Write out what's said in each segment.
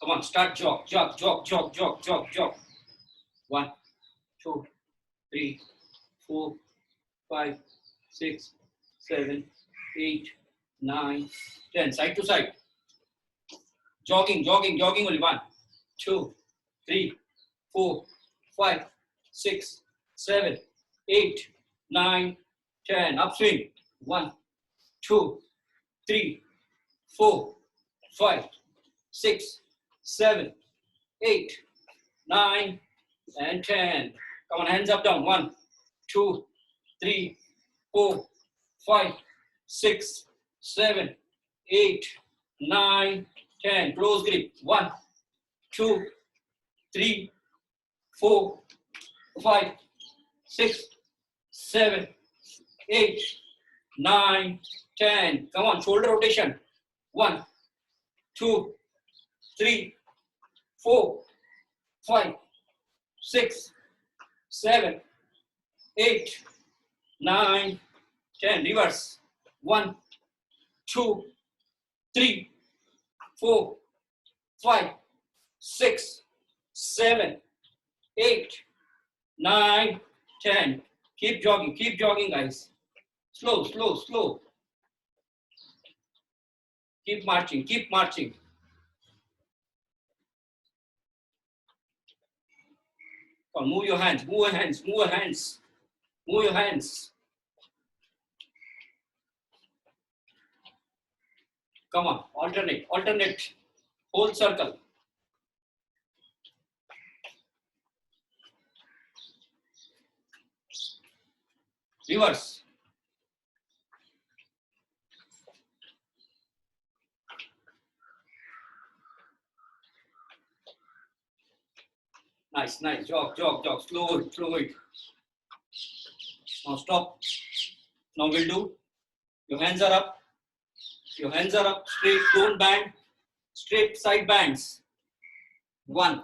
Come on, start jog, jog, jog, jog, jog, jog, jog. 1, 2, 3, 4, 5, 6, 7, 8, 9, 10. Side to side. Jogging, jogging, jogging only. 1, 2, 3, 4, 5, 6, 7, 8, 9, 10. Upswing. 1, 2, 3, 4, 5, 6, 7, 8, 9, and 10. Come on, hands up, down. 1, 2, 3, 4, 5, 6, 7, 8, 9, 10. Close grip. 1, 2, 3, 4, 5, 6, 7, 8, 9, 10. Come on, shoulder rotation. 1, 2, 3, 4, 5, 6, 7, 8, 9, 10. Reverse. 1, 2, 3, 4, 5, 6, 7, 8, 9, 10. Keep jogging, guys. Slow, slow, slow. Keep marching, keep marching. Come on, move your hands, move your hands, move your hands, move your hands. Come on, alternate, alternate. Whole circle. Reverse. Nice, nice. Jog, jog, jog. Slow it, slow it. Now stop. Now we'll do. Your hands are up. Your hands are up. Straight. Don't bend. Straight side bands. 1,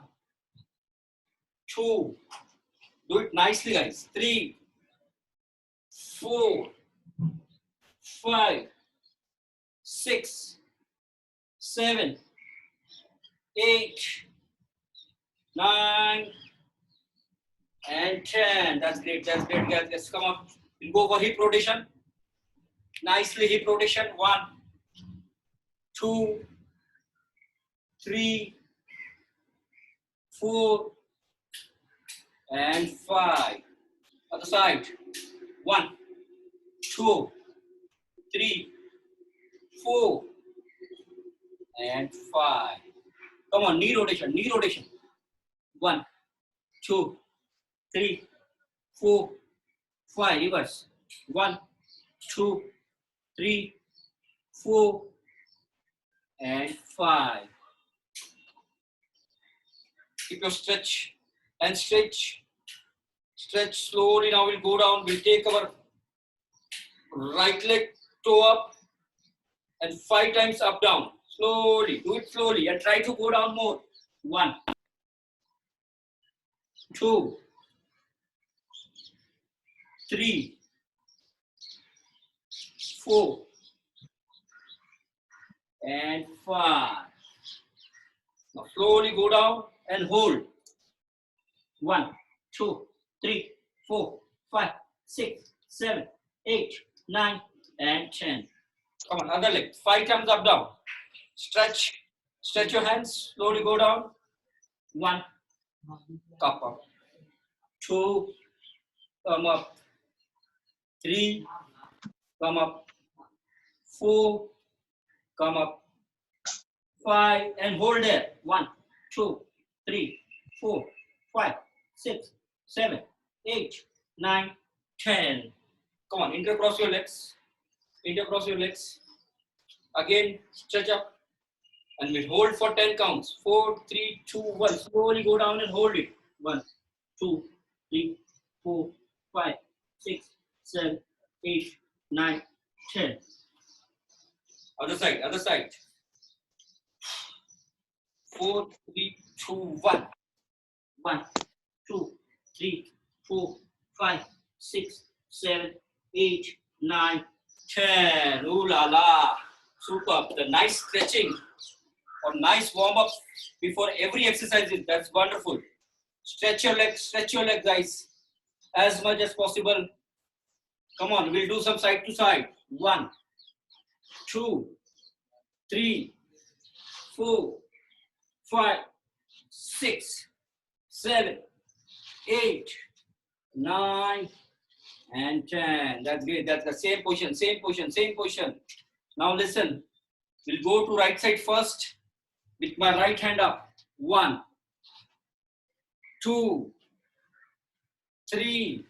2. Do it nicely, guys. 3, 4, 5, 6, 7, 8, 9, and 10. That's great. That's great, guys. Yes, come on. We'll go for hip rotation. Nicely hip rotation. 1, 2, 3, 4, and 5. Other side. 1, 2, 3, 4, and 5. Come on, knee rotation, knee rotation. 1, 2, 3, 4, 5. Reverse. 1, 2, 3, 4, and 5. Keep your stretch and stretch. Stretch slowly. Now we'll go down. We'll take our right leg toe up and 5 times up down. Slowly. Do it slowly and try to go down more. 1, 2, 3, 4, and 5. Now slowly go down and hold. 1, 2, 3, 4, 5, 6, 7, 8, 9, and 10. Come on, other leg. 5 times up, down. Stretch. Stretch your hands. Slowly go down. 1, cup up. 2, come up. 3, come up. 4, come up. 5, and hold there. 1, 2, 3, 4, 5, 6, 7, 8, 9, 10. Come on, intercross your legs. Intercross your legs. Again, stretch up. And we'll hold for 10 counts. 4, 3, 2, 1. Slowly go down and hold it. 1, 2, 3, 4, 5, 6, 7, 8, 9, 10. Other side, other side. 4, 3, 2, 1. 1, 2, 3, 4, 5, 6, 7, 8, 9, 10. Ooh la la. Super. The nice stretching. or nice warm up before every exercise. That's wonderful. Stretch your legs, guys, as much as possible. Come on, we'll do some side to side. 1, 2, 3, 4, 5, 6, 7, 8, 9, and 10. That's great. That's the same position, same position, same position. Now listen, we'll go to right side first with my right hand up. 1, 2, 3,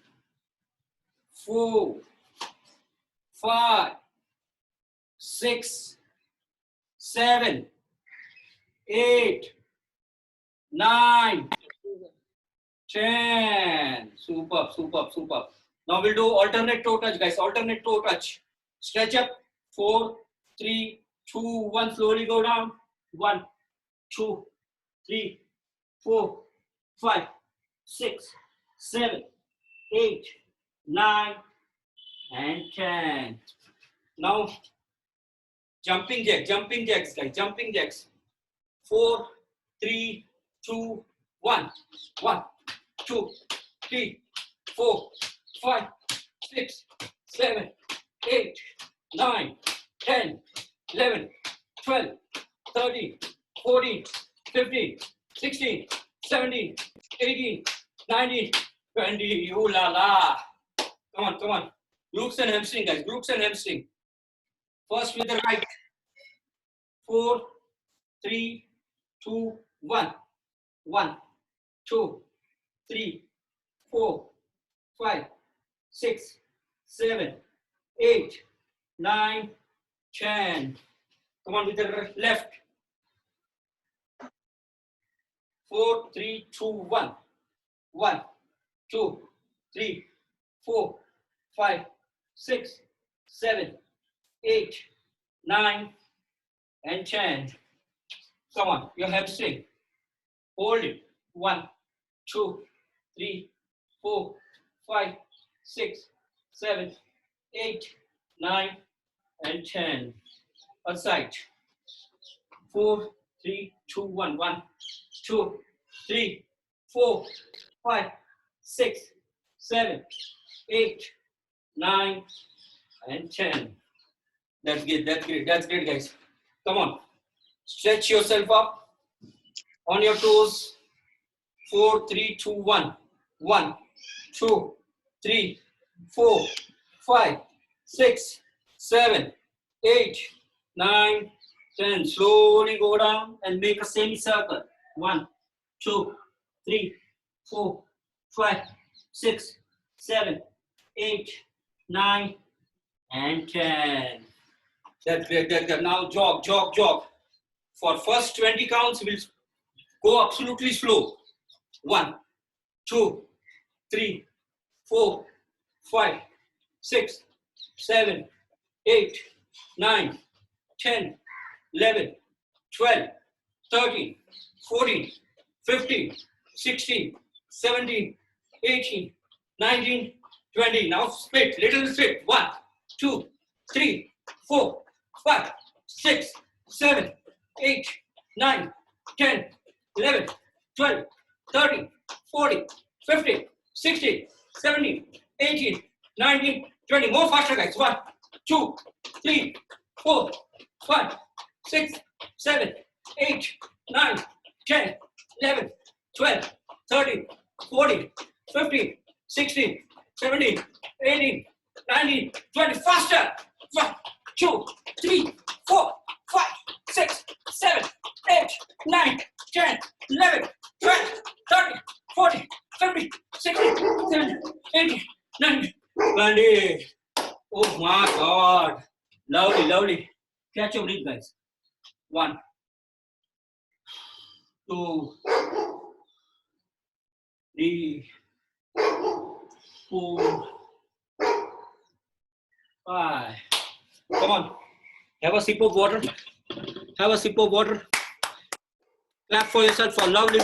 4, 5, 6, 7, 8, 9, 10. Superb, superb, superb. Now we'll do alternate toe touch, guys. Alternate toe touch. Stretch up. 4, 3, 2, 1. Slowly go down. 1, 2, 3, 4, 5, 6, 7, 8, 9, and 10. Now jumping jacks, guys. Jumping jacks. 4, 3, 2, 1. 1, 2, 3, 4, 5, 6, 7, 8, 9, 10, 11, 12, 13, 14, 15, 16, 17, 18, 19, 20. Ooh la la. Come on, come on. Glutes and hamstring, guys. Glutes and hamstring. First with the right. 4, 3, 2, 1. 1, 2, 3, 4, 5, 6, 7, 8, 9, 10. Come on with the left. 4, 3, 2, 1. 1, 2, 3, 4, 5, 6, 7, 8, 9, and 10. Come on, your hamstring. Hold it. 1, 2, 3, 4, 5, 6, 7, 8, 9, and 10. Outside. 4, 3, 2, 1. 1, 2, 3, 4, 5, 6, 7, 8, 9, and 10. That's good. That's great. That's great, guys. Come on. Stretch yourself up on your toes. 4, 3, 2, 1. 1, 2, 3, 4, 5, 6, 7, 8, 9, 10. Slowly go down and make a semicircle. 1, 2, 3, 4, 5, 6, 7, 8, 9, and 10. That's great. That's good. Now jog, jog, jog. For first 20 counts, we'll go absolutely slow. 1, 2, 3, 4, 5, 6, 7, 8, 9, 10, 11, 12, 13, 14, 15, 16, 17, 18, 19, 20. Now split, little split. 1, 2, 3, 4, 5, 6, 7, 8, 9, 10, 11, 12, 13, 14, 15, 16, 17, 18, 19, 20. More faster, guys. 1, 2, 3, 4, 5, 6, 7, 8, 9, 10, 11, 12, 13, 14, 15, 16, 17, 18, 19, 20. Faster. 1, 2, 3, 4, 5, 6, 7, 8, 9, 10, 11, 12, 13, 14, 15, 16, 17, 18, 19, 20. Oh my God. Lovely, lovely. Catch your breath, guys. 1, 2, 3, 4, 5. Come on. Have a sip of water. Have a sip of water. Clap for yourself for a lovely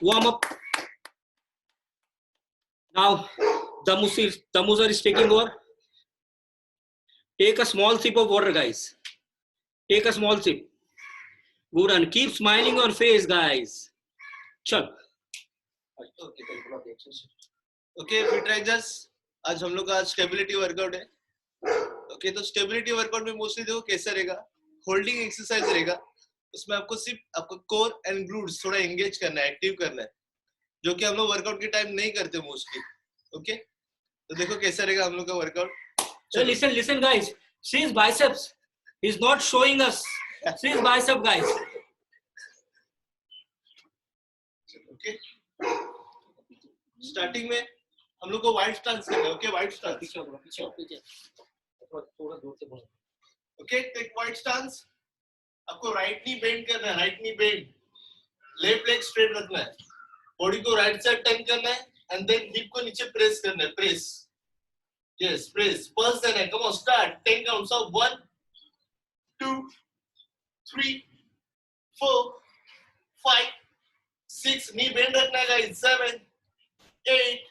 warm up. Now, the Musar is taking over. Take a small sip of water, guys. Take a small sip. Good, and keep smiling on face, guys. चल. Okay fit risers, आज हम लोग का stability workout है. Okay तो stability workout में mostly देखो कैसा रहेगा, होल्डिंग एक्सरसाइज रहेगा. उसमें आपको सिर्फ आपको कोर एंड ग्लूट्स थोड़ा एंगेज करना है, एक्टिव करना है, जो कि हम लोग वर्कआउट के टाइम नहीं करते मोस्टली. ओके तो देखो कैसा रहेगा हम लोग का workout. So listen guys, see his biceps. He's not showing us. See his bicep, guys. Okay starting में हम लोग को वाइड स्टांस करना है. Okay wide stance. पीछे थोड़ा दूर से बोलो. Okay take wide stance. आपको राइट नी बेंड करना है, right knee bend, left leg straight रखना है, बॉडी को राइट साइड टर्न करना है एंड देन हिप को नीचे प्रेस करना है. प्रेस, यस प्रेस, पल्स देना है. Come on start. 10 counts of 1 2 3 4 5 6. Knee bend रखना है गाइस. 7 8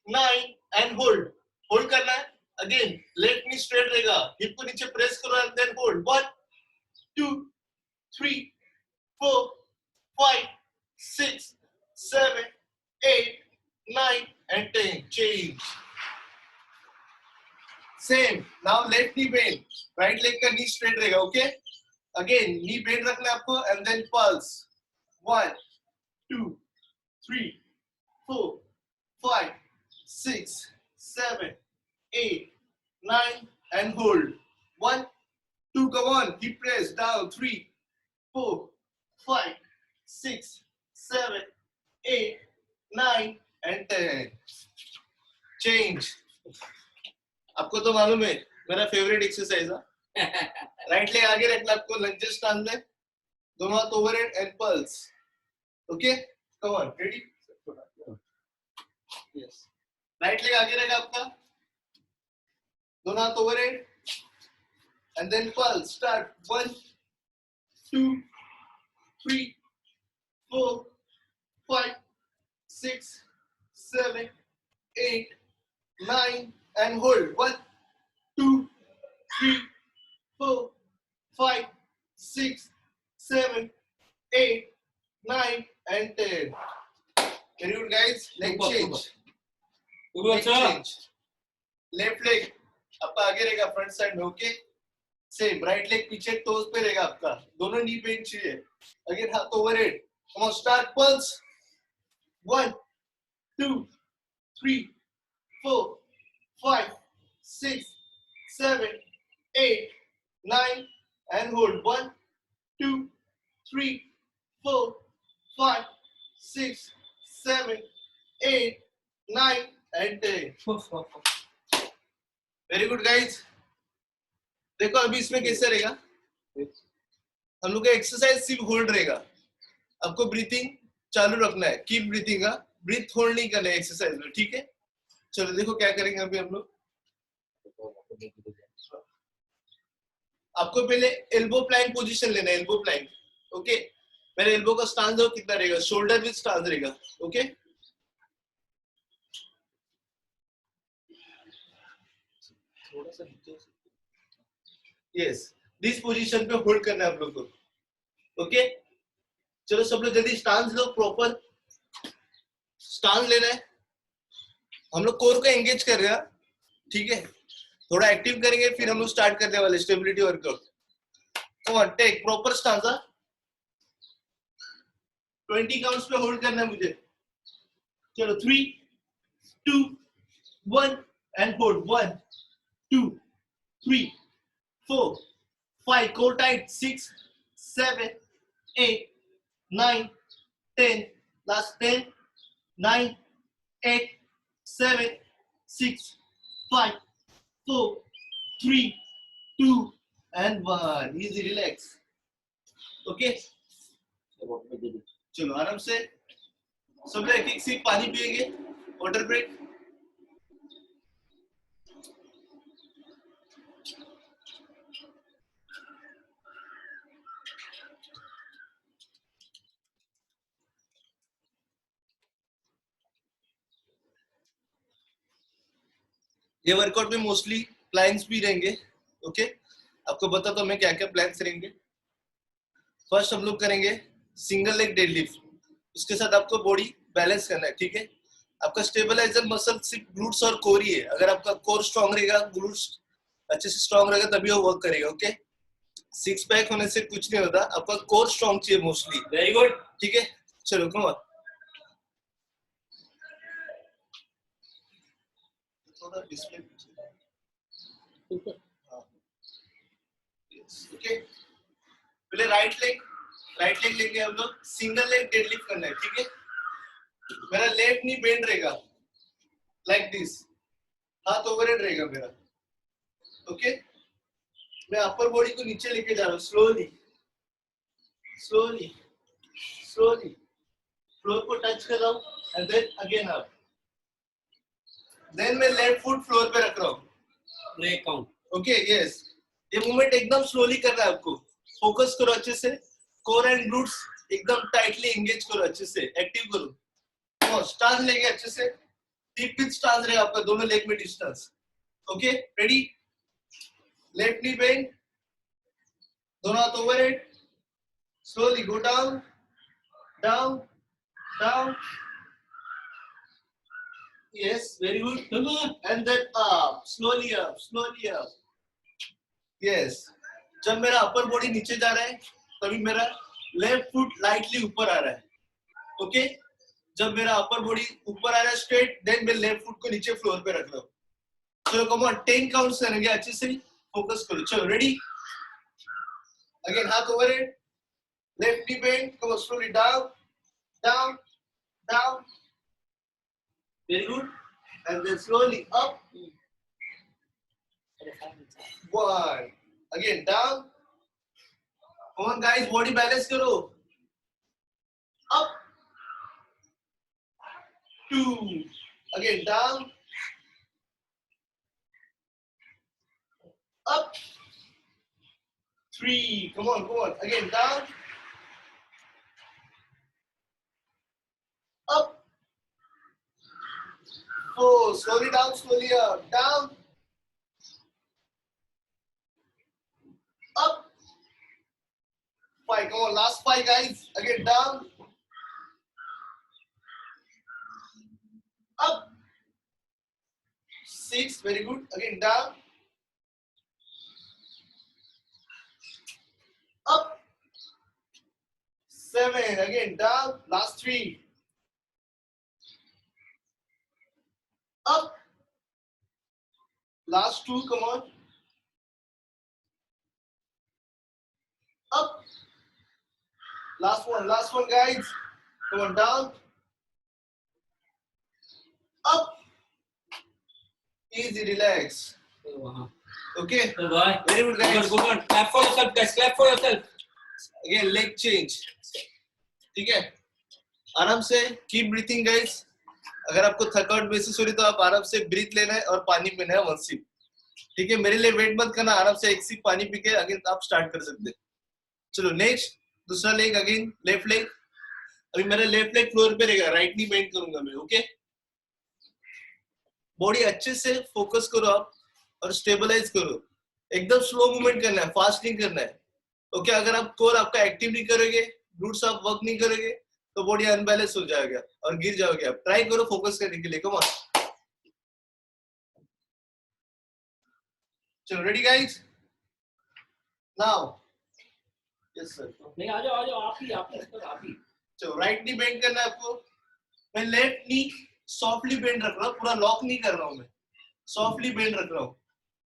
9 and hold. होल्ड करना है. अगेन लेफ्ट नी स्ट्रेट रहेगा, हिप को नीचे प्रेस करो and then hold. 1 2 3 4 5 6 7 8 9 and 10. Change. Same. Now left knee bend. Right leg का knee straight रहेगा. Okay. Again knee bend रखना है आपको and then pulse. 1 2 3 4 5 6 7 8 9 and hold. 1 2. Come on. Hip press down. 3 4 5 6 7 8 9 and 10. Change. आपको तो मालूम है मेरा फेवरेट एक्सरसाइज है. राइट लेग आगे रखना आपको, लंजेस स्टांस में, दोनों हाथ overhead and pulse. Okay come on. Ready. Yes right leg आगे रहेगा आपका, दोनों हाथ overhead and then pulse. Start. 1 2 3 4 5 6 7 8 9 and hold. 1 2 3 4 5 6 7 8 9 and 10. Very good guys. Leg change. Leg change. Left leg आपका आगे रहेगा फ्रंट साइड में. Okay same. राइट लेग पीछे टोज पे रहेगा आपका, दोनों नी बेंड चाहिए. अगेन हाथ overhead. Come on start. Pulse. 1 2 3 4 5 6 7 8 9 and hold. 1 2 3 4 5 6 7 8 9 and 10. Very good guys. देखो अभी इसमें कैसे रहेगा, हम लोग का एक्सरसाइज सिर्फ होल्ड रहेगा. आपको ब्रीथिंग चालू रखना है. कीप ब्रीथिंग का, ब्रीथ होल्ड नहीं करना है एक्सरसाइज में. ठीक है चलो देखो क्या करेंगे अभी हम लोग. आपको पहले एल्बो प्लैंक पोजीशन लेना है. Elbow Planck. ओके मेरे एल्बो का स्टांस देखो कितना रहेगा, शोल्डर विद स्टांस रहेगा. ओके थोड़ा सा यस दिस पोजीशन पे होल्ड करना है आप लोग को. ओके चलो सब लोग जल्दी स्टांस लो. प्रॉपर स्टांस लेना है. हम लोग कोर को एंगेज कर रहे हैं. ठीक है थोड़ा एक्टिव करेंगे फिर हम लोग स्टार्ट करने वाले stability workout. Come on take proper stance. 20 counts पे होल्ड करना है मुझे. चलो 3 2 1 and hold. 1 2 3 4 5. core tight. 6 7 8 9 10. last 10 9 8 7 6 5 4 3 2 and 1. easy relax. Okay चलो आराम से सब लोग एक एक सिप पानी पिएंगे. Water break. ये वर्कआउट में मोस्टली प्लैंक्स भी रहेंगे. ओके आपको बता तो मैं क्या क्या प्लैंक्स रहेंगे. फर्स्ट हम लोग करेंगे सिंगल लेग डेडलिफ्ट, उसके साथ आपको बॉडी बैलेंस करना है, ठीक है। आपका स्टेबलाइजर मसल सिर्फ ग्लूट्स और कोर ही है। अगर आपका कोर स्ट्रांग रहेगा, ग्लूट्स अच्छे से स्ट्रांग रहेगा, तभी वो वर्क करेगा, ओके। सिक्स पैक होने से कुछ नहीं होता, आपका कोर स्ट्रांग चाहिए मोस्टली। वेरी गुड, ठीक है, चलो कम ऑन। थोड़ा डिस्प्ले ओके। पहले राइट लेग लेंगे हम लोग, सिंगल लेग डेडलिफ्ट करना है, ठीक है। मेरा लेफ्ट नी बेंड रहेगा लाइक दिस, हाथ ओवरहेड रहेगा मेरा, ओके। मैं अपर बॉडी को नीचे लेके जा रहा हूँ, स्लोली स्लोली स्लोली, फ्लोर को टच कर रहा हूँ and then again up. Then मैं लेफ्ट फुट फ्लोर पे रख रहा हूँ, ब्रेक काउंट, ओके यस। ये मूवमेंट एकदम स्लोली करना है आपको, फोकस करो अच्छे से, कोर एंड ग्लूट्स एकदम टाइटली एंगेज करो, अच्छे से एक्टिव करो। स्टांस लेंगे अच्छे से, टिप पिच स्टांस रहेगा आपका दोनों लेग में डिस्टेंस, ओके। रेडी, लेफ्ट नी बेंड, दोनों हाथ overhead, slowly go down down down, yes very good, and then up slowly up, yes। जब मेरा अपर बॉडी नीचे जा रहा है तभी मेरा लेफ्ट फुट लाइटली ऊपर आ रहा है, ओके। जब मेरा अपर बॉडी ऊपर आ रहा है स्ट्रेट, देन मैं लेफ्ट फुट को नीचे फ्लोर पे रख रहा हूँ। चलो कम ऑन, 10 काउंट्स करेंगे, अच्छे से फोकस करो। चलो रेडी, अगेन हाथ overhead, left knee bend, come on slowly down down down, very good, and then slowly up, one, again down, come on guys, body balance karo, up, two, again down, up, three, come on, again down, up, four, slowly down, slowly up, down, up, five, come on, last five guys, again down, up, six, very good, again down, up, seven, again down, last three, up, last two, come on, up, last one guys, come on, down, up, easy, relax, okay, very good guys, good, clap for yourself guys, clap for yourself, again leg change, ठीक है। आराम से keep breathing guys, अगर आपको थकावट महसूस हो रही तो आप आराम से ब्रीथ लेना है और पानी पीना है 1 सिप, ठीक है। मेरे लिए वेट मत करना, आराम से 1 सिप पानी पी के अगेन आप स्टार्ट कर सकते हैं। चलो नेक्स्ट, दूसरा लेग, अगेन लेफ्ट लेग। अभी मेरा लेफ्ट लेग फ्लोर पे रहेगा, राइट नी बेंड करूंगा मैं, ओके। बॉडी अच्छे से फोकस करो आप और स्टेबलाइज करो, एकदम स्लो मूवमेंट करना है, फास्ट नहीं करना है, ओके। अगर आप कोर आपका एक्टिव नहीं करोगे, ग्लूट्स आप वर्क नहीं करोगे तो बॉडी अनबैलेंस हो जाएगा और गिर जाओगे आप। ट्राई करो फोकस करने के लिए, कम ऑन। चलो ready guys, now yes sir, नहीं आ जाओ आप ही चलो राइट नी बेंड करना है आपको। मैं लेफ्ट नी सॉफ्टली बेंड रख रहा हूँ, पूरा लॉक नहीं कर रहा हूँ, मैं सॉफ्टली बेंड रख रहा हूँ,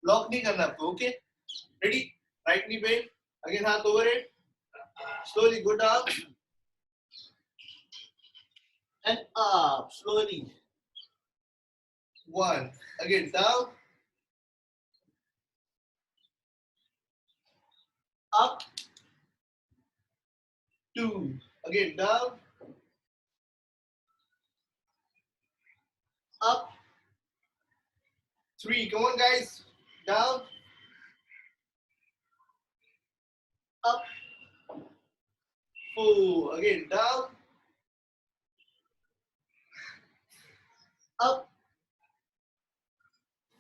लॉक नहीं करना आपको, okay. Ready, right knee bend, again हाथ overhead, slowly go down and up, slowly, one, again down, up, two, again down, up, three, come on guys, down, up, four, again down, up,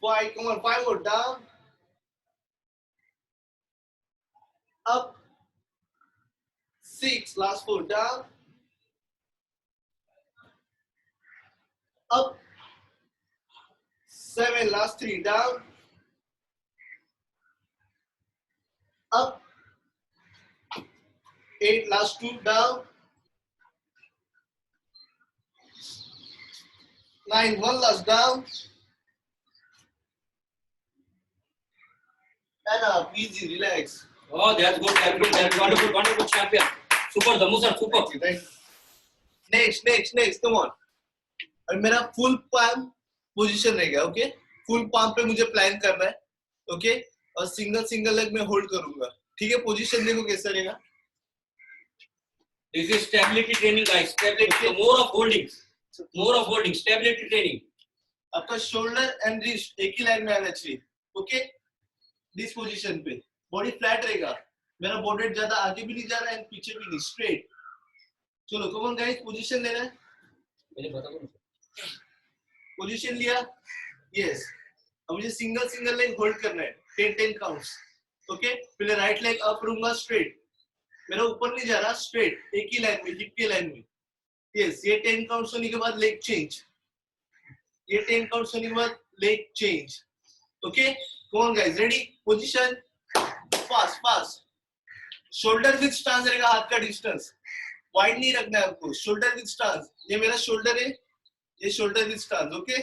five, come on, five more, down, up, 6, last 4, down, up, 7, last 3, down, up, 8, last 2, down, 9, 1 last down, and up, easy, relax. Oh, that's good, that's good, that's wonderful, wonderful champion. Super, Dhammu sir, super. Next, come on. और मेरा full palm position रहेगा, okay? Full palm पे मुझे plan करना है, okay? और single leg में hold करूंगा, ठीक है? पोजीशन देखो कैसा रहेगा. This is stability training, guys. Stability, Okay. more of holding, stability training. आपका शोल्डर एंड रिस्ट एक ही लाइन में आना चाहिए, ओके? दिस पोजीशन पे बॉडी फ्लैट रहेगा, मेरा बॉडी ज्यादा आगे भी नहीं जा रहा है, पीछे भी नहीं, स्ट्रेट. चलो कम ऑन गाइस, पोजीशन लेना है. पोजीशन लिया, यस. अब मुझे सिंगल लेग होल्ड करना है, 10 काउंट्स, ओके? पहले राइट लेग अप करूंगा, स्ट्रेट, मेरा ऊपर नहीं जा रहा, स्ट्रेट एक ही लाइन में, हिप की लाइन में, यस. ये 10 काउंट्स होने के बाद लेग चेंज, ये 10 काउंट्स होने के बाद leg change, okay? Come on guys, ready? Position, fast. Shoulder with stance रहेगा, हाथ का डिस्टेंस वाइड नहीं रखना है आपको. शोल्डर विद स्टांस, ये मेरा शोल्डर है, ये shoulder with stance, okay?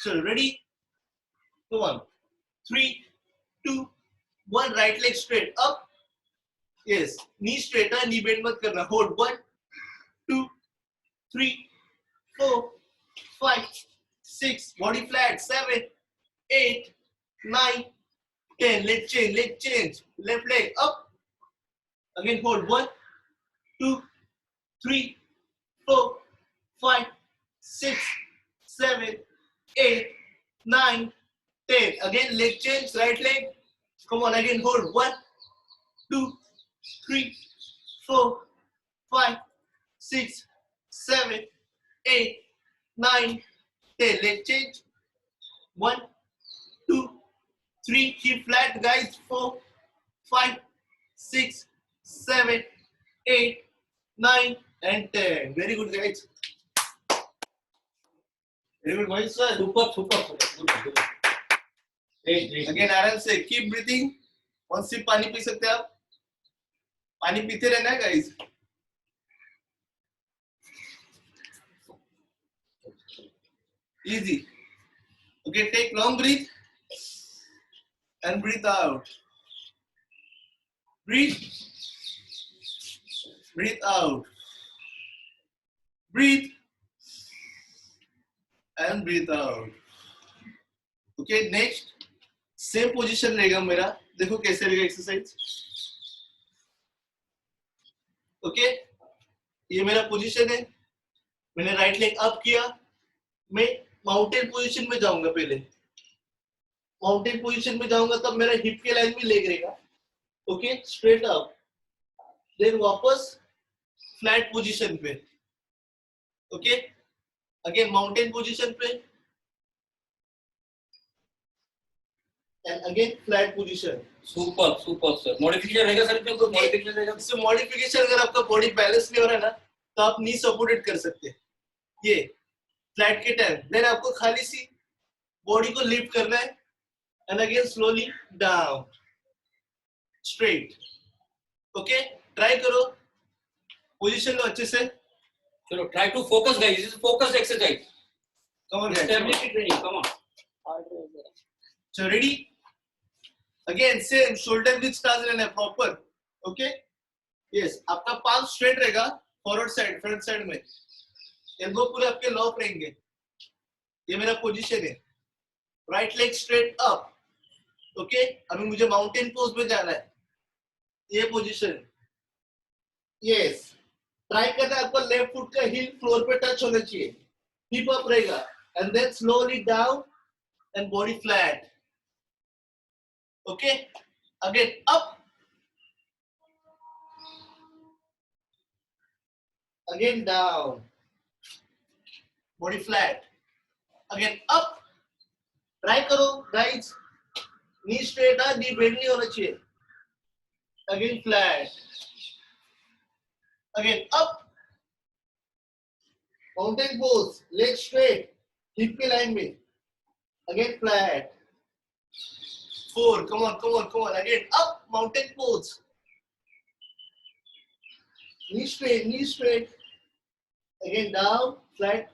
So ready? Come on. 3, 2, 1, right leg straight up, yes. Knee straight है, नी बेंड मत करना. Hold 1, 2, 3, 4, 5, 6, body flat, 7, 8, 9, 10. Leg change. Left leg up. Again hold 1, 2, 3, 4, 5, 6, 7, 8, 9, 10. Again leg change, right leg. Come on, again hold 1, 2, 3, 4, 5, 6, 7, 8, 9, 10. Leg change. 1, 2, 3. Keep flat, guys. 4, 5, 6, 7, 8, 9, and 10. Very good, guys. Very good, boys, sir. Super. Great. Again, आराम से keep breathing. One sip पानी P सकते हैं आप. पानी पीते रहना है, guys. Easy. Okay, take long breath and breathe out. Breathe out. Breathe and breathe out. Okay, next same position रहेगा मेरा. देखो कैसे रहेगा एक्सरसाइज. ओके, ये मेरा पोजीशन है. मैंने राइट लेग अप किया, मैं माउंटेन पोजीशन में जाऊंगा. पहले माउंटेन पोजीशन में जाऊंगा तब मेरा हिप के लाइन में लेग रहेगा, ओके? स्ट्रेट अप, देन वापस फ्लैट पोजीशन पे, ओके? अगेन माउंटेन पोजीशन पे and again flat position. Super sir. Modification रहेगा सर, क्यों मॉडिफिकेशन रहेगा? इससे मॉडिफिकेशन, अगर आपका बॉडी बैलेंस नहीं हो रहा है ना, तो आप नी सपोर्टेड कर सकते हैं. ये फ्लैट के टाइम, देन आपको खाली सी बॉडी को लिफ्ट करना है and again slowly down, straight, okay? Try करो, पोजीशन लो अच्छे से. चलो, try to focus guys. This is focused exercise. Come on, stability training. Come on. So ready? Again same, shoulder width stance लेना है प्रॉपर, ओके? यस, आपका palm straight रहेगा, forward side, front side में. Elbow पूरे आपके lock रहेंगे. ये मेरा पोजीशन है. Right leg straight up, okay? अभी मुझे माउंटेन पोज में जाना है. ये पोजीशन, यस. ट्राई करना है आपका लेफ्ट फुट का हील फ्लोर पे टच होना चाहिए. हिप अप रहेगा and then slowly down and body flat, okay? Again up, again down, body flat, again up. Try करो guys, knee straight है, knee bend नहीं होना चाहिए. Again flat, Again, up. Mountain pose. Legs straight. Hip के line में. Again, flat. 4. Come on, come on, come on. Again, up. Mountain pose. Knee straight, knee straight. Again, down, flat.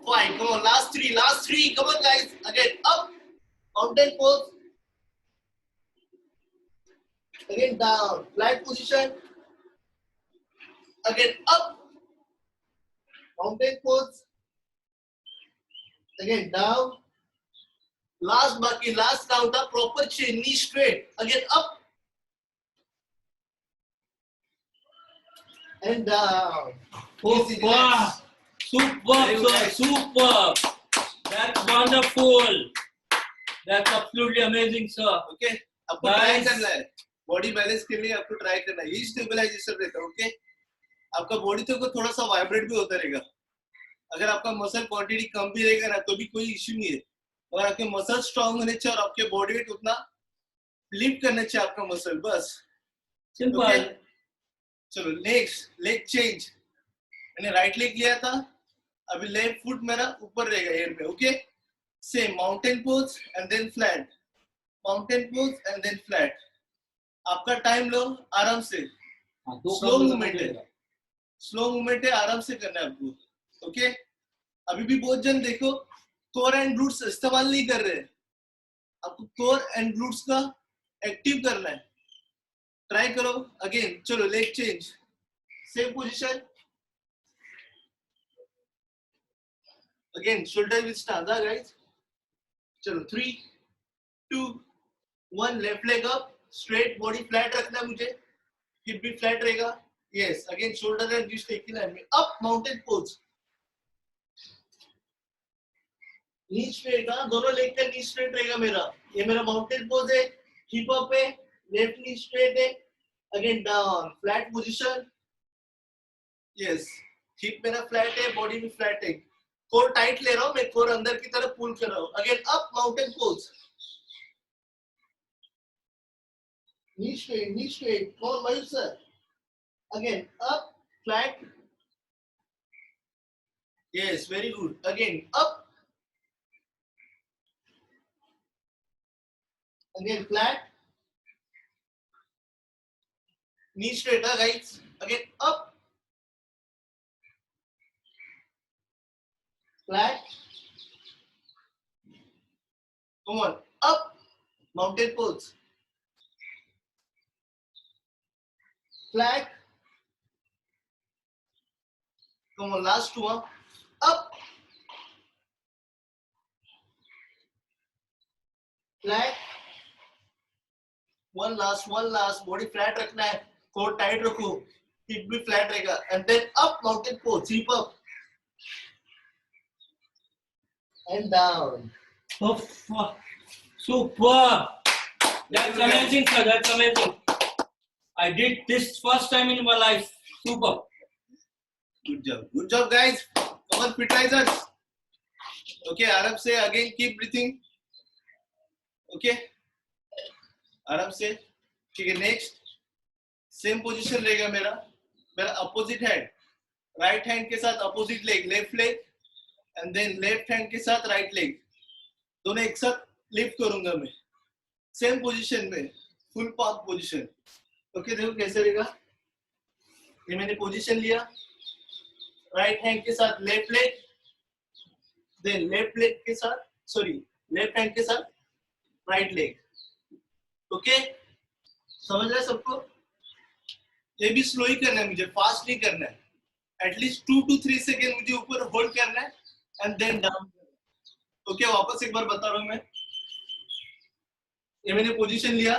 5. Come on, last 3, last 3. Come on, guys. Again, up. Mountain pose. Again, down, flat position. Again, up. Mountain pose. Again, down. Last baki, last count up. Proper chin, knee straight. Again, up. And down. Easy, relax. Superb, sir, superb. That's wonderful. That's absolutely amazing, sir. Okay, आपको try करना है. Body balance के लिए आपको try करना है. ये stabilization रहता है. ओके, आपका बॉडी तो थोड़ा सा वाइब्रेट भी होता रहेगा. अगर आपका मसल क्वांटिटी कम भी रहेगा ना तो भी कोई इश्यू नहीं है. अगर आपके मसल स्ट्रांग होने चाहिए और आपके बॉडी वेट उतना लिफ्ट करने चाहिए आपका मसल. बस सिंपल. okay? चलो नेक्स्ट लेग चेंज. मैंने राइट लेग लिया था, अभी लेफ्ट फुट मेरा ऊपर रहेगा एयर में. Okay, same mountain pose and then flat. Mountain pose and then flat. आपका टाइम लो आराम से. स्लो मूवमेंट है, स्लो मूवमेंट है, आराम से करना है आपको. ओके, अभी भी बहुत जन देखो कोर एंड ग्लूट्स इस्तेमाल नहीं कर रहे. आपको कोर एंड ग्लूट्स का एक्टिव करना है. ट्राई करो. अगेन चलो leg change. Same position. Again shoulder with stanza guys. चलो 3 2 1. Left leg up. Straight body flat रखना है मुझे. हिप भी फ्लैट रहेगा. Yes, again shoulder and wrist एक ही लाइन में. Up mountain pose. Knee straight. दोनों लेग का नी स्ट्रेट रहेगा मेरा. ये मेरा माउंटेन पोज है. हिप अप है, लेफ्ट नी स्ट्रेट है. Again down, flat position. Yes, hip मेरा फ्लैट है, बॉडी भी फ्लैट है. कोर टाइट ले रहा हूं मैं, कोर अंदर की तरफ पुल कर रहा हूं. Again up mountain pose. Knee straight, knee straight. Come on, Mayur sir. Again, up, flat. Yes, very good. Again, up. Again, flat. Knee straight, guys. Again, up. Flat. Come on, up. Mountain pose. Flat. Come on, last 2. Up. Flat. One last. Body flat रखना है. Core tight रखो. Hip भी flat रहेगा. And then up, mountain pose. Hip up. And down. Oh, superb. That's amazing, sir. That's amazing. I did this first time in my life. Super. Good job, guys. Come on, Fitrisers. Okay, आराम से. Again, keep breathing. Okay, आराम से. ठीक है, next. Same position रहेगा मेरा opposite hand. Right hand के साथ opposite leg, left leg, and then left hand के साथ right leg. दोनों एक साथ lift करूंगा मैं. Same position में, full palm position. ओके, देखो कैसे रहेगा. ये मैंने पोजीशन लिया. राइट हैंड के साथ left leg, then left leg के साथ लेफ्ट हैंड के साथ राइट लेग. ओके, समझ रहे सबको. ये भी स्लो ही करना है मुझे, फास्ट नहीं करना है. एटलीस्ट 2 to 3 सेकेंड मुझे ऊपर होल्ड करना है एंड देन डाउन. ओके, वापस एक बार बता रहा हूं मैं. ये मैंने पोजीशन लिया.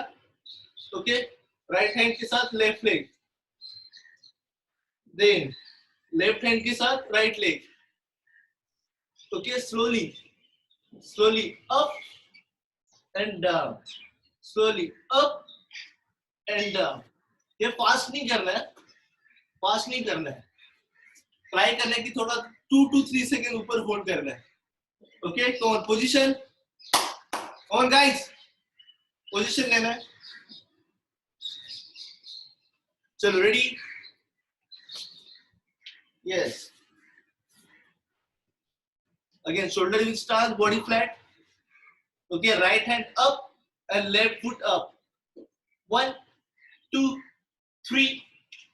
ओके, राइट हैंड के साथ left leg, then left hand के साथ right leg. Okay, slowly up and down, slowly up and down. ये फास्ट नहीं करना है. ट्राई करना है कि थोड़ा 2 to 3 सेकेंड ऊपर होल्ड करना है. Okay, come on position. Come on guys, position लेना है. चलो ready. Yes. Again, shoulder will start, body flat. Okay, right hand up and left foot up. 1, 2, 3,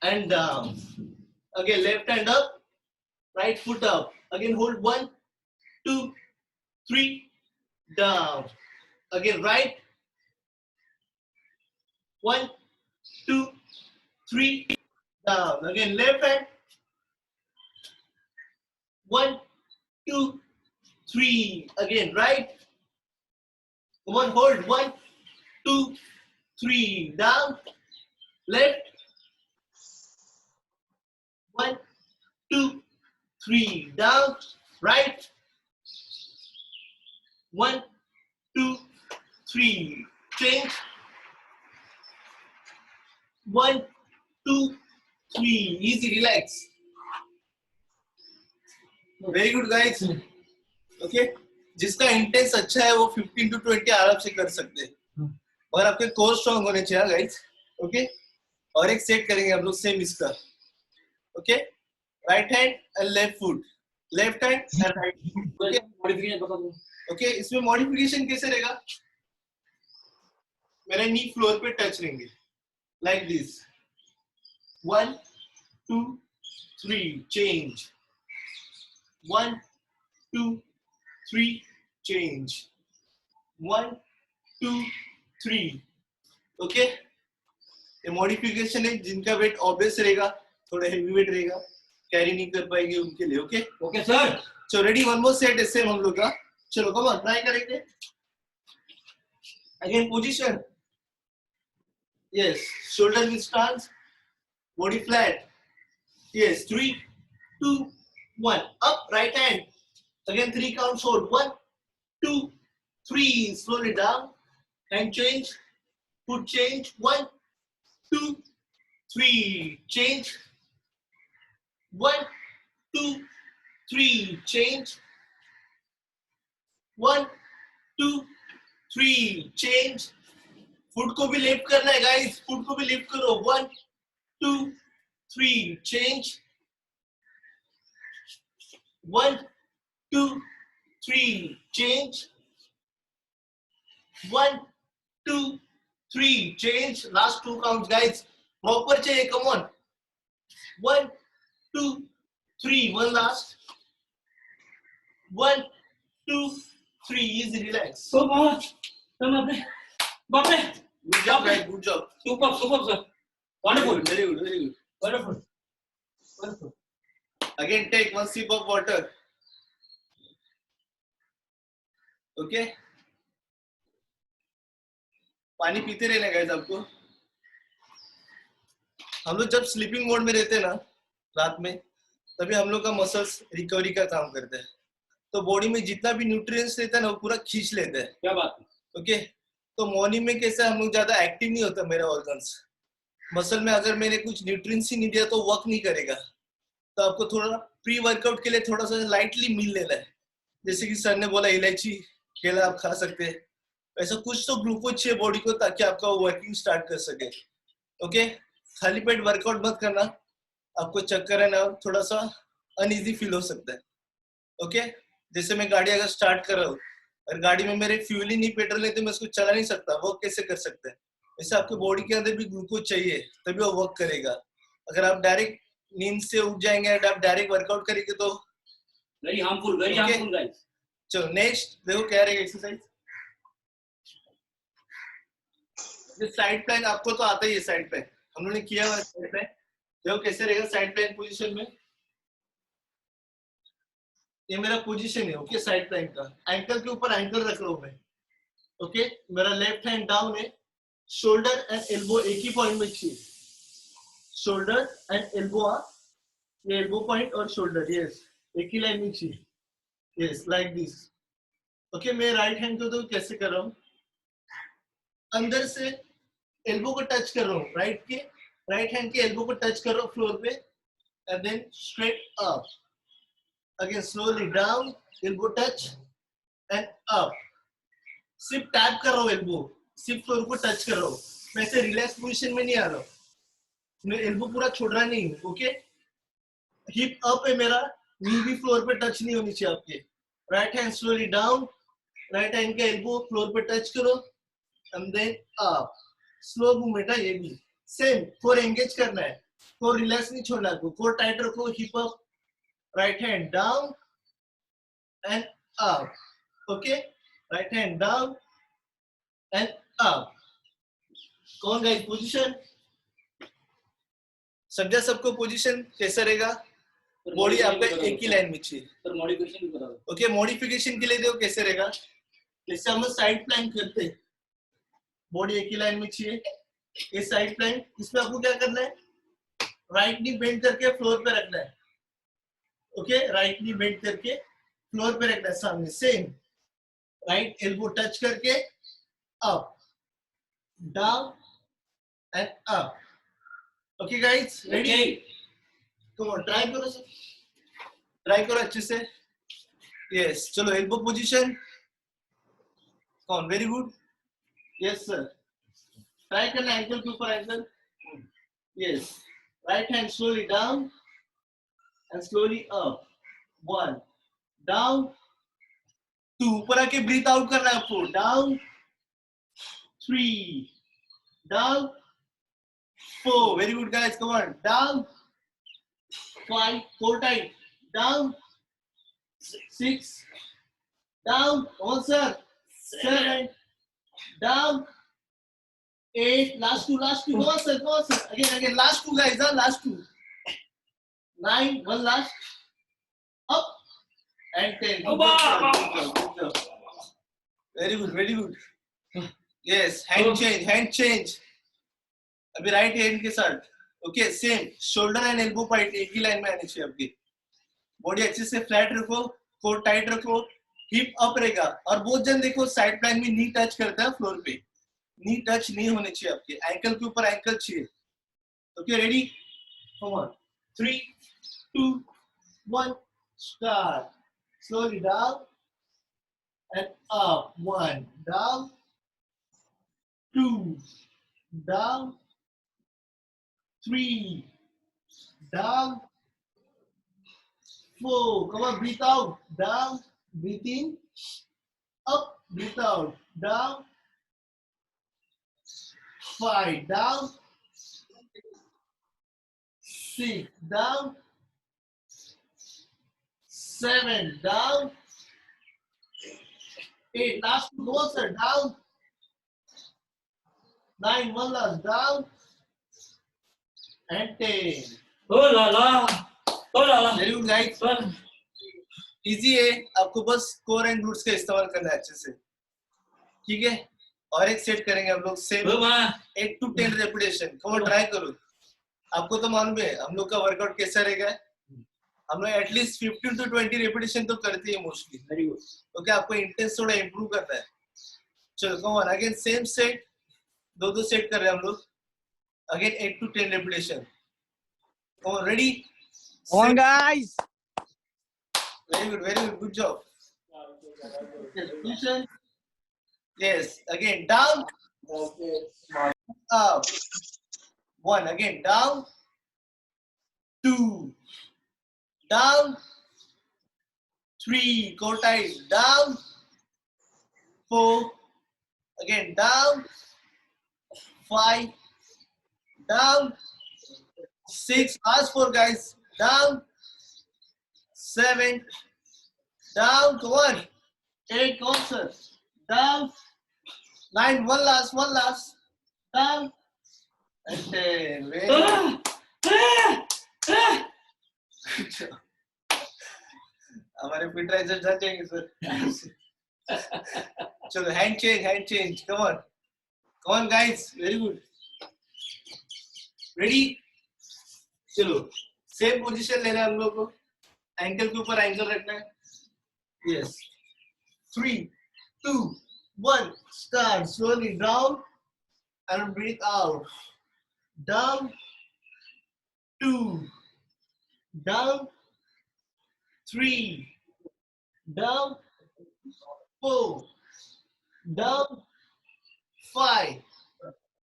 and down. Again, left hand up, right foot up. Again, hold 1, 2, 3, down. Again, right. 1, 2, 3, down. Again, left hand. 1, 2, 3. Again, right. Come on, hold. 1, 2, 3. Down. Left. 1, 2, 3. Down. Right. 1, 2, 3. Change. 1, 2, 3. Easy, relax. Very good, guys. Okay. जिसका intense अच्छा है वो 15 to 20 आराम से कर सकते हैं, और आपके कोर स्ट्रॉन्ग होने चाहिए गाइस. ओके, और एक सेट करेंगे हम लोग सेम इसका. Okay, right hand and left foot, left hand and right. Okay, modification बता दो. ओके, इसमें मॉडिफिकेशन कैसे रहेगा? मेरा नी फ्लोर पे टच रहेंगे like this. 1, 2, 3. Change. 1, 2, 3. change. 1, 2, 3. Okay, ये मॉडिफिकेशन है. जिनका वेट ऑब्वियस रहेगा, थोड़ा हेवी वेट रहेगा, कैरी नहीं कर पाएंगे उनके लिए. Okay, okay sir. So ready, one more set ऐसे हम लोग का. चलो कम ऑन, ट्राई करेंगे. Again position. Yes, shoulder will stance, body flat. Yes, 3, 2, 1. Up, right hand. Again 3 counts, hold. 1, 2, 3. Slowly down. Hand change. Foot change. 1, 2, 3. Change. 1, 2, 3. Change. 1, 2, 3. Change. Foot को भी lift करना है guys. Foot को भी lift करो. 1, 2, 3. Change. 1, 2, 3. Change. 1, 2, 3. Change. Last 2 counts, guys. Proper चाहिए. Come on. 1, 2, 3. One last. 1, 2, 3. Easy, relax. So much. Bape. Good job, guys. Good job. Super, sir. Wonderful. Very good. Very good. Wonderful. Again, take 1 sip of water. Okay, पानी पीते रहना guys आपको. हम लोग जब sleeping mode में रहते हैं ना रात में, तभी हम लोग का मसल्स रिकवरी का काम करते हैं. तो बॉडी में जितना भी न्यूट्रिएंट्स रहता है ना वो पूरा खींच लेते हैं. क्या बात है. ओके, तो मॉर्निंग में कैसे हम लोग ज्यादा एक्टिव नहीं होता. मेरा ऑर्गन्स मसल में अगर मैंने कुछ न्यूट्रिएंट्स ही नहीं दिया तो वर्क नहीं करेगा. तो आपको थोड़ा प्री वर्कआउट के लिए थोड़ा सा लाइटली मील लेना है. जैसे कि सर ने बोला इलायची, केला आप खा सकते हैं. ऐसा कुछ तो ग्लूकोज चाहिए बॉडी को ताकि आपका वर्किंग स्टार्ट कर सके. ओके, खाली पेट वर्कआउट मत करना, आपको चक्कर है ना थोड़ा सा अनईजी फील हो सकता है. ओके, जैसे मैं गाड़ी अगर स्टार्ट कर रहा हूँ और गाड़ी में मेरे फ्यूल ही नहीं, पेट्रोल नहीं, तो मैं उसको चला नहीं सकता. वर्क कैसे कर सकते हैं? वैसे आपके बॉडी के अंदर भी ग्लूकोज चाहिए तभी वो वर्क करेगा. अगर आप डायरेक्ट नींद से उठ जाएंगे और आप डायरेक्ट वर्कआउट करेंगे तो वेरी हार्मफुल गाइस. चलो नेक्स्ट देखो क्या रहेगा एक्सरसाइज. साइड प्लैंक आपको तो आता ही है. साइड प्लैंक हम लोगों ने किया हुआ है. साइड प्लैंक देखो कैसे रहेगा. साइड प्लैंक पोजीशन में ये मेरा पोजीशन है. ओके, साइड प्लैंक का एंकल के ऊपर एंकल रख रहा हूं मैं. ओके, मेरा लेफ्ट हैंड डाउन है. शोल्डर एंड एल्बो एक ही पॉइंट में चाहिए. शोल्डर एंड एल्बो, ये एल्बो पॉइंट और शोल्डर यस एक ही लाइन में चाहिए. Yes, like this. ओके, मैं राइट हैंड को तो कैसे कर रहा हूँ, अंदर से एल्बो को टच कर रहा हूँ. राइट हैंड के एल्बो को टच कर रहा हूँ फ्लोर पे and then straight up. Again slowly down, elbow touch and up. सिर्फ टैप कर रहा हूँ एल्बो, सिर्फ फ्लोर को टच कर रहा हूँ. मैं ऐसे रिलैक्स पोजीशन में नहीं आ रहा हूँ. मैं एल्बो पूरा छोड़ रहा नहीं. ओके, हिप अप है मेरा, नी भी फ्लोर पे टच नहीं होनी चाहिए आपके. Right hand slowly down, right hand का एल्बो फ्लोर पे टच करो and then up. Slow movement है ये भी. सेम कोर एंगेज करना है, कोर रिलैक्स नहीं छोड़ना आपको. कोर टाइट रखो, hip up, right hand down and up. Okay, right hand down and up. कौन गाइस पोजीशन समझा सबको? पोजीशन कैसा रहेगा? बॉडी आपका एक ही लाइन में चाहिए. पर मॉडिफिकेशन भी बताओ. ओके, मॉडिफिकेशन के लिए देखो कैसे रहेगा. जैसे हम साइड प्लैंक करते हैं, बॉडी एक ही लाइन में चाहिए. ये साइड प्लैंक, इसमें आपको क्या करना है? राइट नी बेंड करके फ्लोर पे रखना है. ओके, राइट नी बेंड करके फ्लोर पे रखना है सामने. सेम राइट एल्बो टच करके up, down and up. Okay guys, ready? Come on, try करो सर, ट्राई करो अच्छे से. यस, चलो एल्बो पोजीशन. कौन? Very good. Yes sir, try करना एंकल के ऊपर ankle. Yes, right hand slowly down and slowly up. 1 down, 2 ऊपर आके ब्रीथ आउट करना है आपको. Down, 3 down, 4. Very good guys, come on. Down, 5 4 tight. Down, 6 down. On sir. 7 down. 8. Last two. Go on sir. Again. Last two guys. Last two. 9. One last. Up and 10. Good job. Very good. Yes. Hand change. अभी right hand के साथ. Okay, same shoulder and elbow point एक ही line में आनी चाहिए आपकी. Body अच्छे से फ्लैट रखो, कोर टाइट रखो, हिप अप रहेगा. और बहुत जन देखो साइड प्लैंक में नी टच करता है फ्लोर पे. नी टच नहीं होने चाहिए आपके. एंकल के ऊपर एंकल चाहिए. Okay, ready? Come on. 3 2 1 start. Slowly down and up. 1 down, 2 down, 3 down, 4. Come on, breathe out. Down, breathe in. Up, breathe out. Down. 5 down. 6 down. 7 down. 8. Last two more, sir. Down. 9. One last down. And 10. Oh la la. Very good, guys. Sir easy है, आपको बस core and glutes का इस्तेमाल करना है अच्छे से. ठीक है, और एक सेट करेंगे हम लोग same 8 to 10 repetition. Come on, try करो. आपको तो मालूम है हम लोग का वर्कआउट कैसा रहेगा. हम लोग एटलीस्ट 15 to 20 रेपिटेशन तो करते हैं मोस्टली. Very good. ओके, आपको इंटेंस थोड़ा इंप्रूव करना है. चलो come on, again same set. दो सेट कर रहे हैं हम लोग. Again 8 to 10 repetition. Come on, ready? On guys. Very good. Good job. Yes. Again, down, up. 1. Again, down. 2. Down. 3. Core tight. Down. 4. Again, down. 5. Down. 6. Last 4 guys. Down. 7. Down. Come on. 8. Come on, sir. Down. 9. One last. Down. And 10. Very good. हमारे fit riser जा जाएंगे sir. चलो hand change. Come on guys. Very good. Ready? चलो same position लेना है हम लोग को. एंकल के ऊपर एंकल रखना है. Yes. 3 2 1 start. Slowly down and breathe out. Down. 2 down. 3 down. 4 down. 5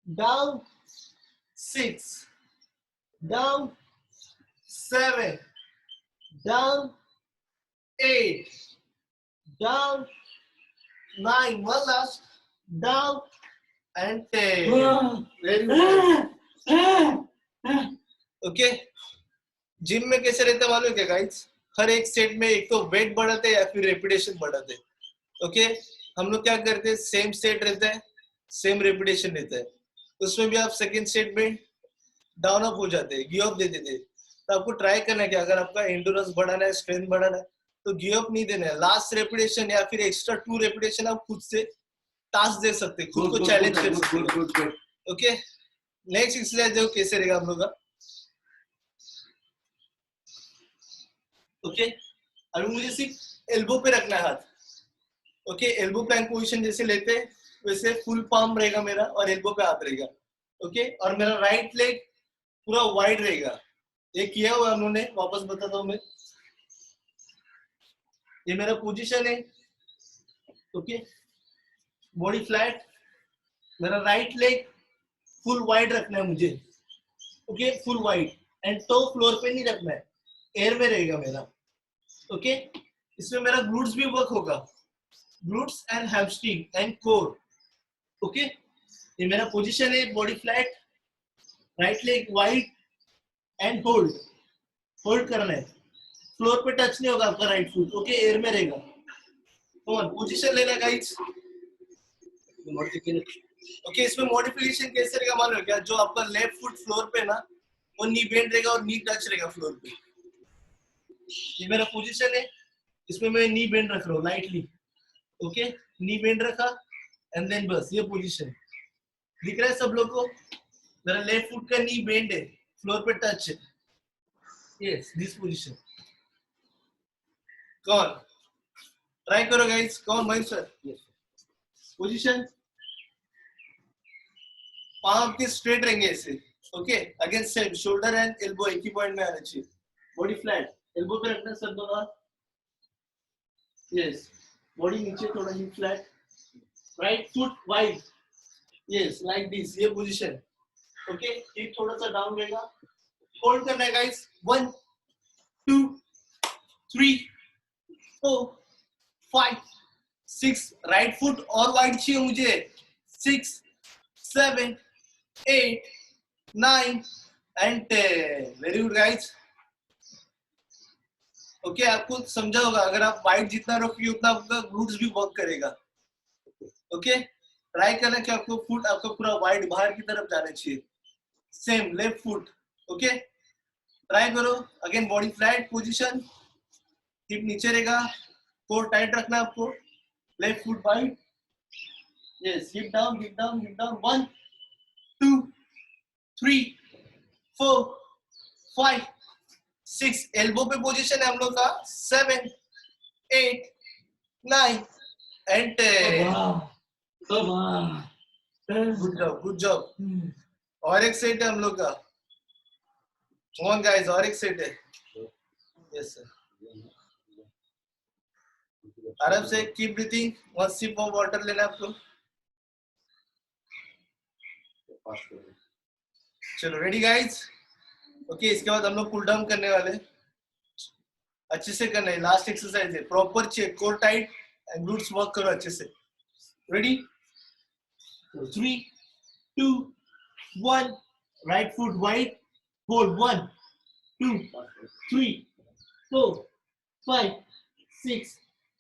down. 6 down. 7 down, 8, down, 9, one last, down, and 10. Very good. Okay. Gym में कैसे रहता है मालूम क्या गाइस? हर एक सेट में एक तो वेट बढ़ाते हैं या फिर रेपिटेशन बढ़ाते हैं. ओके, हम लोग क्या करते हैं, सेम सेट रहता है, सेम रेपिटेशन रहता है. उसमें भी आप सेकंड सेट में डाउन अप हो जाते हैं, गिव अप दे देते हैं. तो आपको ट्राई करना है कि अगर आपका एंडोरेंस बढ़ाना है, स्ट्रेंथ बढ़ाना है, तो गिव अप नहीं देना है. लास्ट रेपिटेशन या फिर एक्स्ट्रा 2 रेपिटेशन आप खुद से टास्क दे सकते हैं, खुद को चैलेंज कर सकते हैं. ओके, नेक्स्ट एक्सरसाइज देखो कैसे रहेगा हम लोग का. ओके, अभी मुझे सिर्फ एल्बो पे रखना है हाथ. ओके, एल्बो प्लैंक पोजीशन जैसे लेते हैं वैसे फुल पाम रहेगा मेरा और एल्बो पे हाथ रहेगा. ओके, और मेरा राइट लेग पूरा वाइड रहेगा. ये किया हुआ हम लोगों ने, वापस बताता हूँ मैं. ये मेरा पोजीशन है. ओके, बॉडी फ्लैट, मेरा राइट लेग फुल वाइड रखना है मुझे. Okay, full wide, and toe floor पे नहीं रखना है, एयर में रहेगा मेरा. ओके, इसमें मेरा ग्लूट्स भी वर्क होगा, glutes and hamstring and core. Okay, ये मेरा पोजीशन है, body flat, right leg wide and hold. Hold करना है, फ्लोर पे टच नहीं होगा आपका राइट फुट. ओके, एयर में रहेगा. कौन पोजीशन लेना गाइस. ओके, इसमें मॉडिफिकेशन कैसे रहेगा मालूम है क्या? जो आपका लेफ्ट फुट फ्लोर पे ना, वो नी बेंड रहेगा और नी टच रहेगा फ्लोर पे. ये मेरा पोजीशन है, इसमें मैं नी बेंड रख रहा हूँ लाइटली. ओके, नी बेंड रखा एंड देन बस ये पोजीशन दिख रहा है सब लोग को. मेरा लेफ्ट फुट का नी बेंड है, फ्लोर पे टच है. Yes, this position. कौन ट्राई करो गाइस. कौन महेश सर. पोजीशन, पाम के स्ट्रेट रहेंगे ऐसे. Okay, against same, shoulder and elbow एक ही पॉइंट में आना चाहिए. बॉडी फ्लैट, एल्बो पे रखना सर दोनों हाथ. यस, बॉडी नीचे थोड़ा ही flat, right foot wide. Yes, like this, ये पोजीशन. ओके, हिप थोड़ा सा डाउन रहेगा. होल्ड करना है गाइस. 1 2 3 4 5 6, राइट फुट और वाइड चाहिए मुझे. 6 7 8 9 and 10. Very good guys. Okay, आपको समझा होगा, अगर आप वाइड जितना रखोगे उतना आपका ग्लूट्स भी वर्क करेगा. ओके, ट्राई करना कि आपको फुट आपका पूरा वाइड बाहर की तरफ जाना चाहिए. Same left foot. Okay, try करो. Again body flat position, hip नीचे रहेगा, कोर टाइट रखना आपको, left foot wide. Yes, hip down hip down hip down. 1 2 3 4 5 6, elbow पे पोजीशन है हम लोग का. 7 8 9 and 10. Good job, good job. और एक सेट है हम लोग का. कौन गाइस, और एक सेट है. Yes sir. आराम से keep breathing. 1 sip of water लेना आपको. चलो, रेडी गाइस. ओके, इसके बाद हम लोग पुल डाउन करने वाले. अच्छे से करना है, लास्ट एक्सरसाइज है. Proper check, core tight and glutes work करो अच्छे से. Ready. 3 2 1, right foot wide, hold. 1 2 3 4 5 6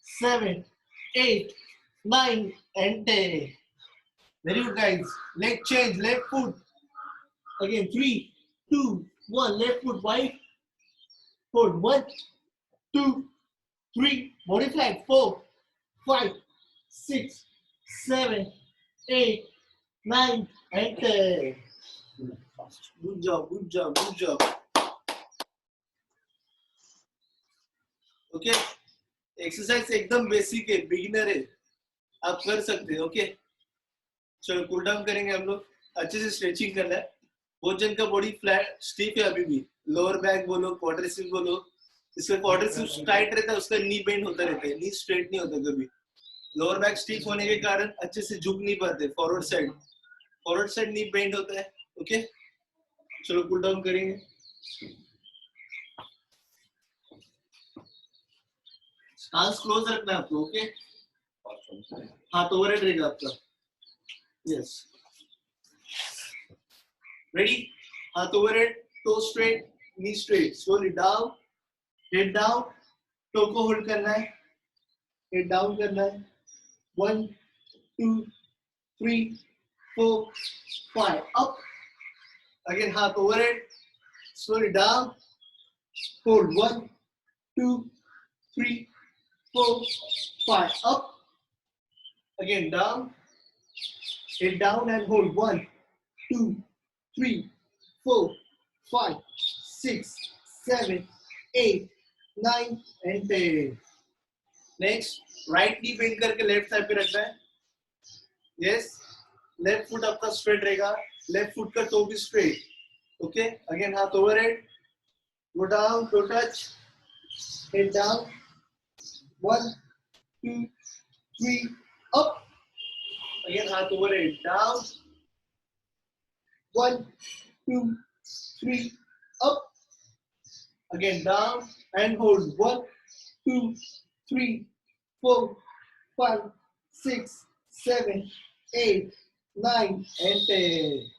7 8 9 and 10. Very good guys. Leg change, left foot. Again, 3 2 1, left foot wide. Hold. 1 2 3, body flat. 4 5 6 7 8 9 and 10. Good job, good job, good job. Okay, exercise एकदम basic है, beginner है, आप कर सकते हैं. Okay, चलो cool down करेंगे हम लोग. अच्छे से स्ट्रेचिंग करना है. बहुत जन का बॉडी फ्लैट स्टिफ है अभी भी. लोअर बैक बोलो, क्वाड्रिसेप्स बोलो. इसका क्वाड्रिसेप्स टाइट रहता है, उसका नी बेंड होता रहता है, नी स्ट्रेट नहीं होता कभी. लोअर बैक स्टिफ होने के कारण अच्छे से झुक नहीं पाते. फॉरवर्ड साइड नी बेंड होता है. ओके, चलो कूल डाउन करेंगे. स्टांस क्लोज रखना है आपको, ओके? हाथ ओवरहेड रहेगा आपका. Yes. Ready? हाथ overhead, toe straight, knee straight. Slowly down, head down, toe को hold करना है, head down करना है. 1, 2, 3, 4, 5. Up. Again हाथ overhead, slowly down, hold. 1, 2, 3, 4, 5. Up. Again down, head down and hold. 1, 2, 3, 4, 5, 6, 7, 8, 9 and 10. Next, right knee bend करके left side पे रखना है. Yes, left foot आपका straight रहेगा. Left foot का toe भी straight. Okay, again हाथ overhead. Go down, toe touch. Head down. 1, 2, 3, up. Again हाथ overhead. Down. 1, 2, 3, up. Again down and hold. 1, 2, 3, 4, 5, 6, 7, 8, 9 and 10.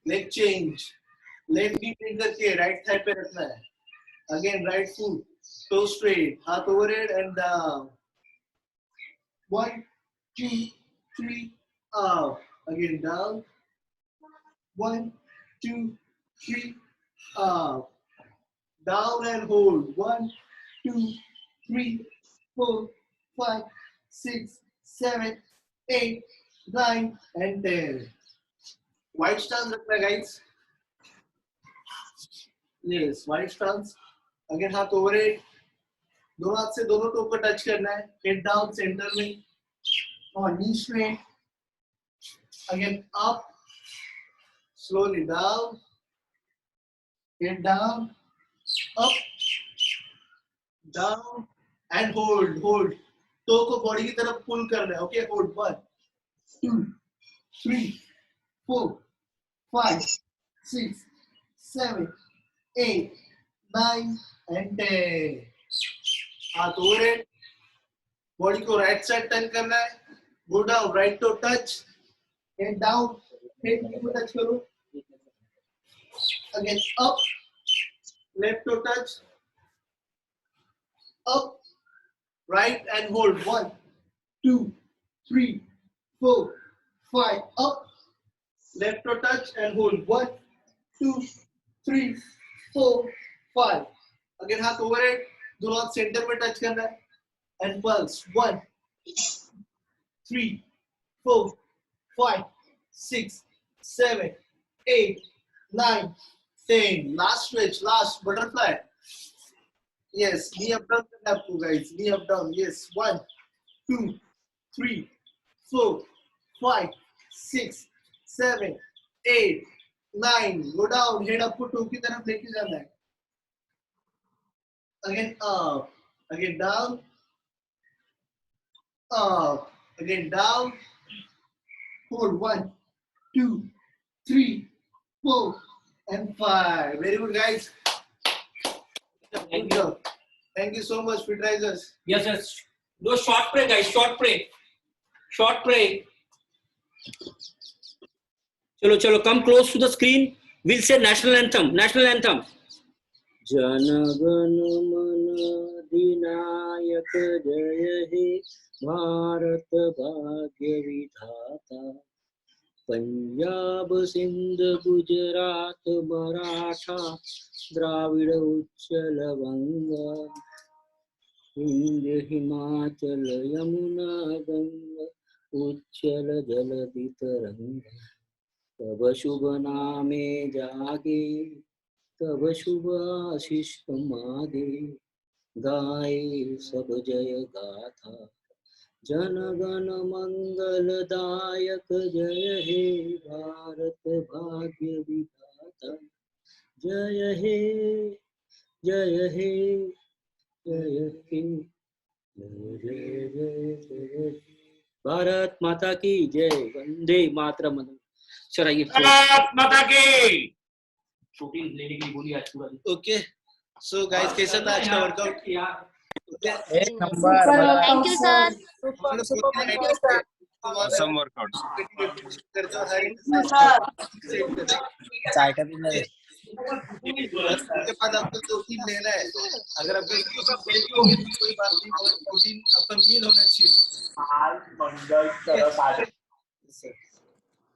Leg change. Left knee bend करके right side पे रखना है. Again right foot, toe straight, हाथ overhead and down. 1, 2, 3, up. Again down. 1, 2, 3, up. Down and hold. 1, 2, 3, 4, 5, 6, 7, 8, 9 and 10. Wide stance रखना guys. Yes, wide stance. Again हाथ overhead. दोनों हाथ से दोनों टो को टच करना है. Head down center में. और knee straight. Again up. Slowly down. Head down. Up. Down and hold. Toe को बॉडी की तरफ पुल करना है. Okay, hold. 1, 2, 3, 4, 5, 6, 7, 8, 9 and 10. हाथ ओवरहेड. बॉडी को राइट साइड टर्न करना है. Go down, right to touch. Head down, head को टच करो. Again up, left to touch. Up, right and hold. 1, 2, 3, 4, 5. Up, left toe touch and hold. 1, 2, 3, 4, 5. Again हाथ overhead. दोनों हाथ centre में touch करना है. And pulse. 1, 3, 4, 5, 6, 7, 8, 9, 10. Last stretch. Last butterfly. Yes, knee up down करना है आपको guys. Knee up down. Yes, 1, 2, 3, 4, 5, 6, 7, 8, 9. Go down. Head आपको टो की तरफ लेके जाना है. Again up. Again down. Up. Again down. Hold. 1, 2, 3, 4, and 5. Very good, guys. Good job. Thank you so much, Fit Risers. Yes. Do short pray, guys. Short pray. Chalo. Come close to the screen. We'll say national anthem. Jana Gana Mana Dinayak Jaya He Bharat Bhagya Vidhata Punjab Sindh Gujarat Maratha Dravida Uchala Vanga Indya Himachal Yamuna Ganga Uchala Jaladi Taranga तब शुभ नामे जागे तब शुभ आशीष मागे गाए सब जय गाथा जन गण मंगल दायक जय हे भारत भाग्य विधाता जय हे जय हे जय हे जय भारत माता की जय वंदे मातरम सर आइए भारत माता की शूटिंग लेने के लिए बोली आज पूरा दिन Okay. So guys, कैसा था आज का वर्कआउट? यार एक नंबर मजा Thank you, sir. Awesome workouts. चाय का भी नहीं उसके बाद आपको प्रोटीन लेना है। अगर आपको प्रोटीन होगी तो कोई बात नहीं, और प्रोटीन आपका मील होना चाहिए।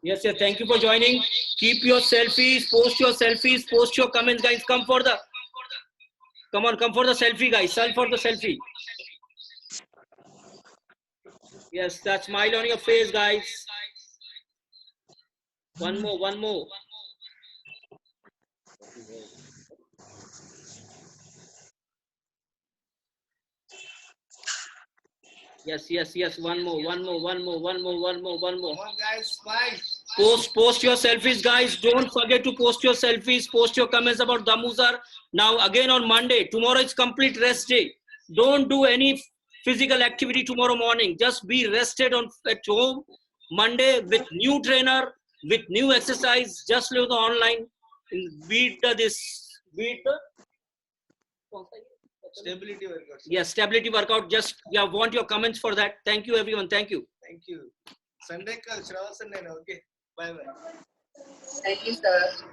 Yes, yes. Thank you for joining. Keep your selfies. Post your selfies. Post your comments, guys. Come for the. Come on, come for the selfie, guys. Self for the selfie. Yes, that smile on your face, guys. One more, one more. Yes, yes, yes. One more, one more, one more, one more, one more, one more. Come on, guys, smile. Post your selfies, guys. Don't forget to post your selfies. Post your comments about Damuzar. Now again on Monday. Tomorrow is complete rest day. Don't do any physical activity tomorrow morning. Just be rested at home. Monday with new trainer, with new exercise. Just leave the online. Beat the. Stability workouts. Yes, stability workout. Just want your comments for that. Thank you, everyone. Thank you. Thank you. Sunday कल Shravan Sunday ना, okay. Bye bye. Thank you, sir.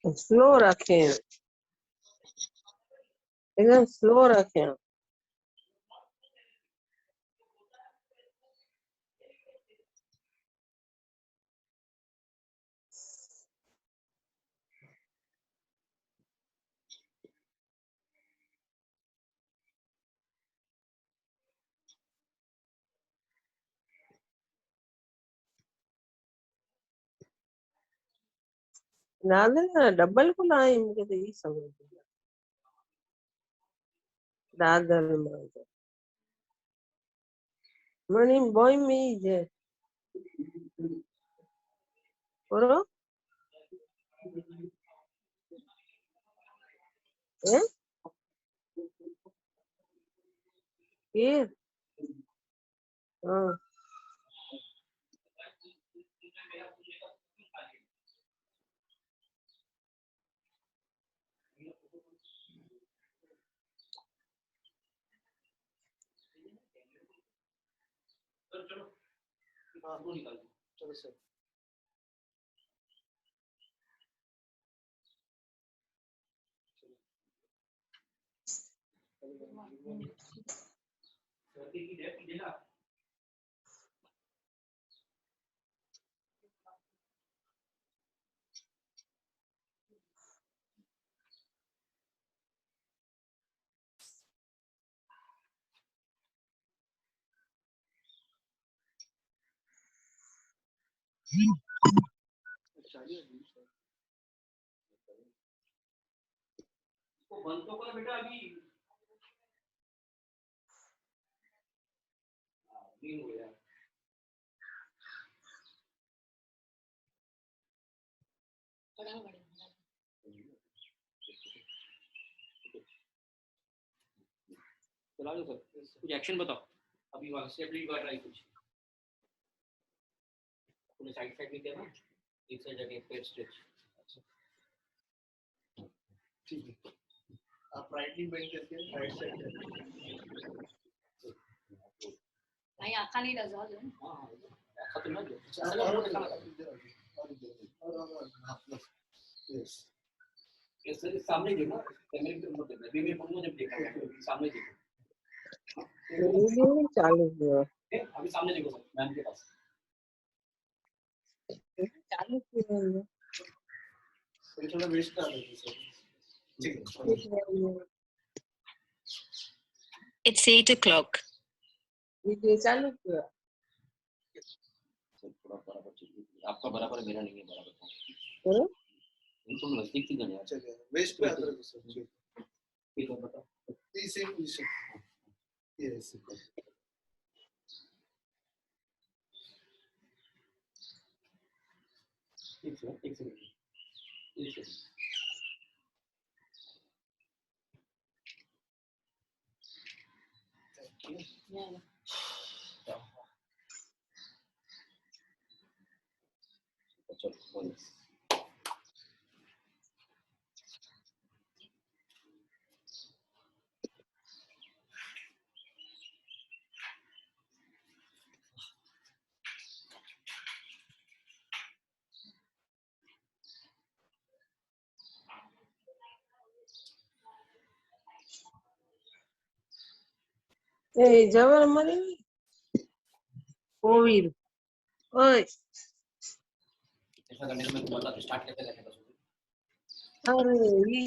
Slow रखें, एकदम slow रखें। Dadar double को लाए मुझे तो ये समझ नहीं आया। दादर में मनी बॉय में जे और हैं ये हाँ चलो सर. बंद तो कर बेटा अभी नहीं हो गया चला दो सर कुछ एक्शन बताओ अभी वहां स्टेबिलिटी कर रहा है कुछ अपने साइड साइड में क्या ना एक साइड जाके पैर स्ट्रेच ठीक है. आप राइटली बेंड करके राइट साइड. અહીં આખાની રજા છે हाँ हाँ खत्म ना जो चलो वो दिखाना Yes. ये सर सामने देखो कैमरे के ऊपर देखो बीच में फोन में जब देखा सामने देखो वीडियो चालू किया अभी सामने देखो सर मैम के पास चालू किया है ये थोड़ा वेस्ट कर देते सर ठीक है It's 8 o'clock. वीडियो चालू किया सर थोड़ा बराबर चाहिए आपका बराबर है, मेरा नहीं है बराबर करो ये तो नजदीक थी जाने चलिए वेस्ट पे आता है सर जी ठीक है बताओ प्लीज सेम पोजीशन यस एक सेकंड चलो ए जवर मरी कोविड ओए ऐसा करने में तुम्हारा स्टार्ट कैसे करने का अरे ये